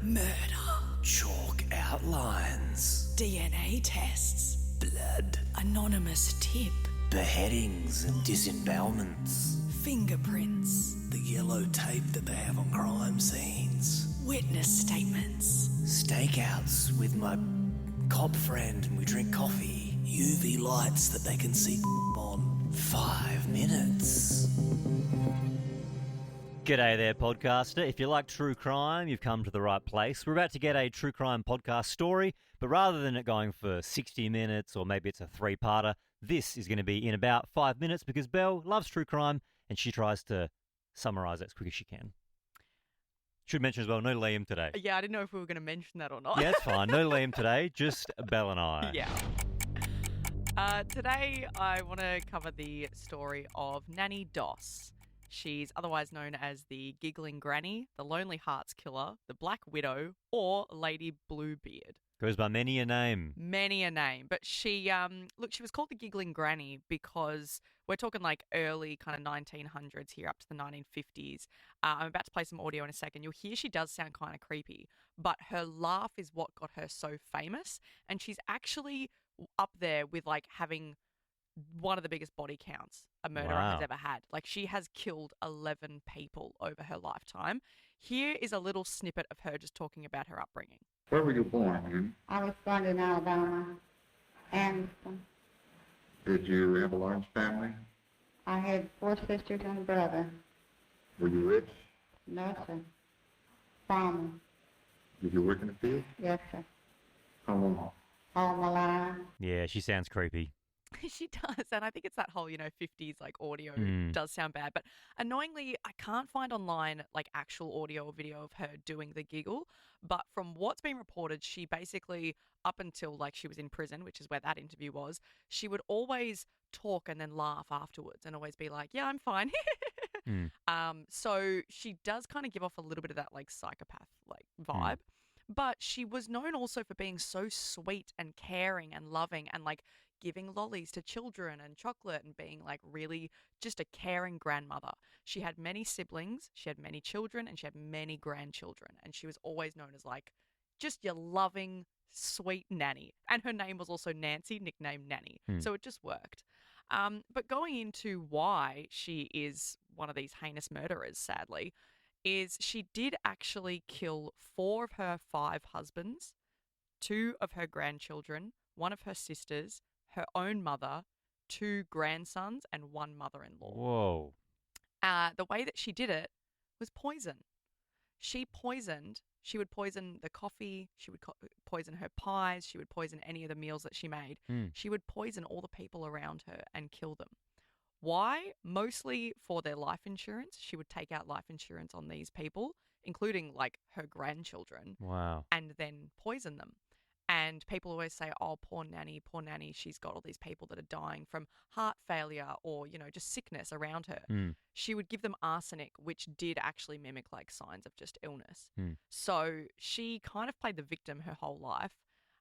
Murder. Chalk outlines. DNA tests. Blood. Anonymous tip. Beheadings and disembowelments. Fingerprints. The yellow tape that they have on crime scenes. Witness statements. Stakeouts with my cop friend and we drink coffee. UV lights that they can see on. 5 minutes. G'day there, podcaster. If you like true crime, you've come to the right place. We're about to get a true crime podcast story, but rather than it going for 60 minutes or maybe it's a three-parter, this is going to be in about 5 minutes because Belle loves true crime and she tries to summarise it as quick as she can. Should mention as well, no Liam today. Yeah, I didn't know if we were going to mention that or not. Yeah, it's fine. No Liam today, just Belle and I. Yeah. Today, I want to cover the story of Nanny Doss. She's otherwise known as the Giggling Granny, the Lonely Hearts Killer, the Black Widow, or Lady Bluebeard. Goes by many a name. Many a name. But she was called the Giggling Granny because we're talking like early kind of 1900s here up to the 1950s. I'm about to play some audio in a second. You'll hear she does sound kind of creepy, but her laugh is what got her so famous. And she's actually up there with like having one of the biggest body counts a murderer has ever had. Like, she has killed 11 people over her lifetime. Here is a little snippet of her just talking about her upbringing. Where were you born, man? I was born in Alabama, Anderson. Did you have a large family? I had 4 sisters and a brother. Were you rich? No, sir. Farmer. Did you work in the field? Yes, sir. How long? All my life. Yeah, she sounds creepy. She does, and I think it's that whole, 50s like audio does sound bad. But annoyingly, I can't find online like actual audio or video of her doing the giggle. But from what's been reported, she basically, up until like she was in prison, which is where that interview was, she would always talk and then laugh afterwards and always be like, yeah, I'm fine. So she does kind of give off a little bit of that like psychopath like vibe. But she was known also for being so sweet and caring and loving and like giving lollies to children and chocolate and being like really just a caring grandmother. She had many siblings, she had many children, and she had many grandchildren. And she was always known as like just your loving, sweet nanny. And her name was also Nancy, nicknamed Nanny. So it just worked. But going into why she is one of these heinous murderers, sadly, is she did actually kill 4 of her 5 husbands, 2 of her grandchildren, 1 of her sisters, her own mother, 2 grandsons, and 1 mother-in-law. Whoa. The way that she did it was poison. She would poison the coffee, she would poison her pies, she would poison any of the meals that she made. She would poison all the people around her and kill them. Why? Mostly for their life insurance. She would take out life insurance on these people, including like her grandchildren. Wow. And then poison them. And people always say, oh, poor nanny, she's got all these people that are dying from heart failure or, just sickness around her. She would give them arsenic, which did actually mimic like signs of just illness. So she kind of played the victim her whole life.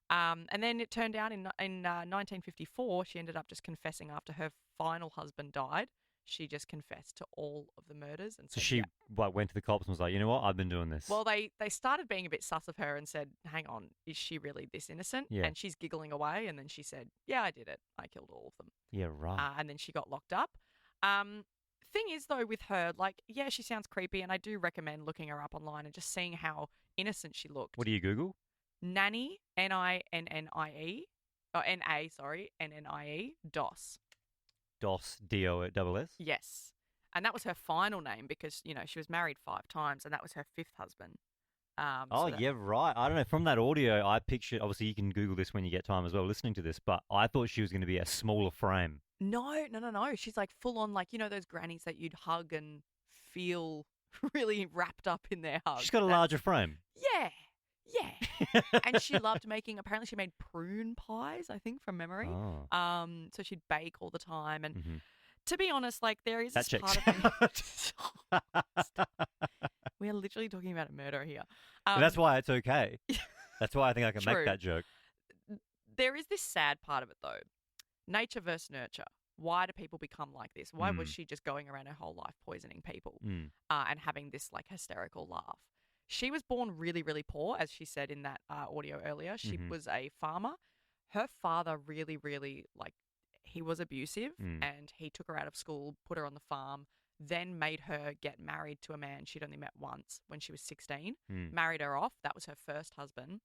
And then it turned out in 1954, she ended up just confessing after her final husband died. She just confessed to all of the murders. And So said, she yeah. went to the cops and was like, you know what, I've been doing this. Well, they started being a bit sus of her and said, hang on, is she really this innocent? Yeah. And she's giggling away. And then she said, yeah, I did it. I killed all of them. Yeah, right. And then she got locked up. Thing is, though, with her, like, yeah, she sounds creepy. And I do recommend looking her up online and just seeing how innocent she looked. What do you Google? Nanny, Ninnie, or N-A, sorry, Nnie, Doss. Doss, D-O-S-S? Yes. And that was her final name because, she was married 5 times and that was her 5th husband. Yeah, right. I don't know. From that audio, I pictured, obviously you can Google this when you get time as well listening to this, but I thought she was going to be a smaller frame. No. She's like full on, like, those grannies that you'd hug and feel really wrapped up in their hug. She's got a larger frame. Yeah. And she loved making, apparently she made prune pies, I think, from memory. Oh. So she'd bake all the time. And to be honest, like, there is That this checks part of me. We are literally talking about a murder here. But that's why it's okay. That's why I think I can True. make that joke. There is this sad part of it, though. Nature versus nurture. Why do people become like this? Why was she just going around her whole life poisoning people and having this like hysterical laugh? She was born really, really poor, as she said in that audio earlier. She Mhm. was a farmer. Her father really, really, like, he was abusive and he took her out of school, put her on the farm, then made her get married to a man she'd only met once when she was 16, married her off. That was her first husband.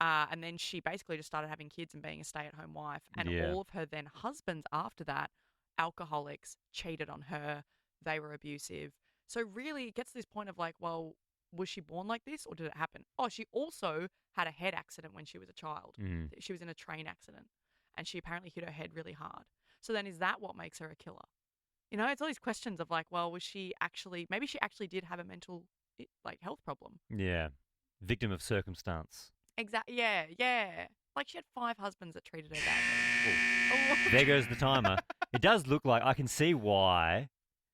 And then she basically just started having kids and being a stay-at-home wife. And Yeah. all of her then husbands after that, alcoholics, cheated on her. They were abusive. So really it gets to this point of like, well, was she born like this or did it happen? Oh, she also had a head accident when she was a child. Mm. She was in a train accident and she apparently hit her head really hard. So then is that what makes her a killer? You know, it's all these questions of like, well, was she actually, maybe she actually did have a mental like health problem. Yeah. Victim of circumstance. Exactly. Yeah, yeah. Like she had 5 husbands that treated her badly. Oh. There goes the timer. It does look like I can see why.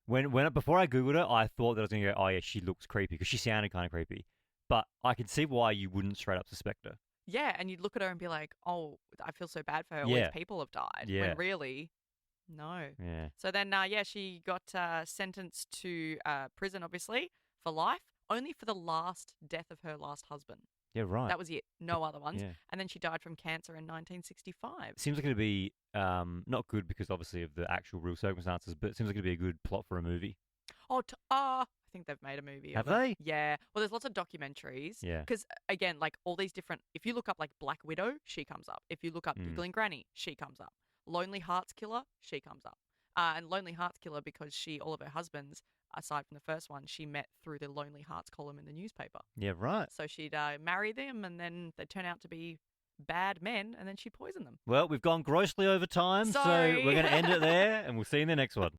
Before I googled it, I thought that I was going to go, oh yeah, she looks creepy because she sounded kind of creepy. But I can see why you wouldn't straight up suspect her. Yeah, and you'd look at her and be like, oh, I feel so bad for her. All Yeah. these people have died. Yeah. When really, no. Yeah. So then, she got sentenced to prison, obviously, for life, only for the last death of her last husband. Yeah, right. That was it. No other ones. Yeah. And then she died from cancer in 1965. Seems like it'd be not good because obviously of the actual real circumstances, but it seems like it'd be a good plot for a movie. Oh, I think they've made a movie. Have of it. they? Yeah. Well, there's lots of documentaries. Yeah. Because, again, like all these different, if you look up like Black Widow, she comes up. If you look up Giggling Granny, she comes up. Lonely Hearts Killer, she comes up. And Lonely Hearts Killer because all of her husbands, aside from the first one, she met through the Lonely Hearts column in the newspaper. Yeah, right. So she'd marry them and then they'd turn out to be bad men and then she'd poison them. Well, we've gone grossly over time, so Sorry. we're going to end it there and we'll see you in the next one.